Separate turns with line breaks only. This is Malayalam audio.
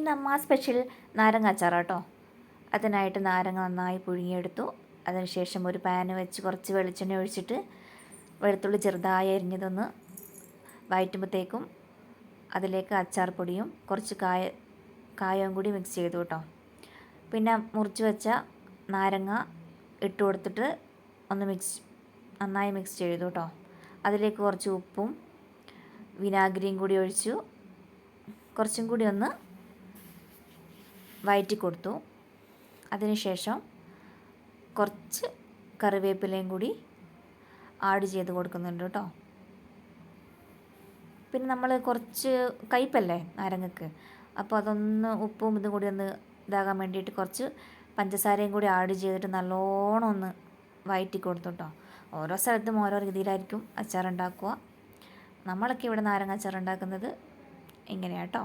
ഇന്ന് അമ്മ സ്പെഷ്യൽ നാരങ്ങ അച്ചാറാട്ടോ. അതിനായിട്ട് നാരങ്ങ നന്നായി പുഴുങ്ങിയെടുത്തു. അതിനുശേഷം ഒരു പാന് വെച്ച് കുറച്ച് വെളിച്ചെണ്ണ ഒഴിച്ചിട്ട് വെളുത്തുള്ളി ചെറുതായി അരിഞ്ഞതൊന്ന് വഴറ്റുമ്പോഴത്തേക്കും അതിലേക്ക് അച്ചാർ പൊടിയും കുറച്ച് കായവും കൂടി മിക്സ് ചെയ്തു കേട്ടോ. പിന്നെ മുറിച്ച് വെച്ച നാരങ്ങ ഇട്ട് കൊടുത്തിട്ട് ഒന്ന് നന്നായി മിക്സ് ചെയ്തു കേട്ടോ. അതിലേക്ക് കുറച്ച് ഉപ്പും വിനാഗിരിയും കൂടി ഒഴിച്ചു കുറച്ചും കൂടി ഒന്ന് വഴറ്റി കൊടുത്തു. അതിനുശേഷം കുറച്ച് കറിവേപ്പിലയും കൂടി ആഡ് ചെയ്ത് കൊടുക്കുന്നുണ്ട് കേട്ടോ. പിന്നെ നമ്മൾ കുറച്ച് കയ്പ്പല്ലേ നാരങ്ങക്ക്, അപ്പോൾ അതൊന്ന് ഉപ്പും ഇതും കൂടി ഒന്ന് ഇതാകാൻ വേണ്ടിയിട്ട് കുറച്ച് പഞ്ചസാരയും കൂടി ആഡ് ചെയ്തിട്ട് നല്ലോണം ഒന്ന് വഴറ്റി കൊടുത്തു കേട്ടോ. ഓരോ സ്ഥലത്തും ഓരോ രീതിയിലായിരിക്കും അച്ചാർ ഉണ്ടാക്കുക. നമ്മളൊക്കെ ഇവിടെ നാരങ്ങ അച്ചാർ ഉണ്ടാക്കുന്നത് ഇങ്ങനെയാട്ടോ.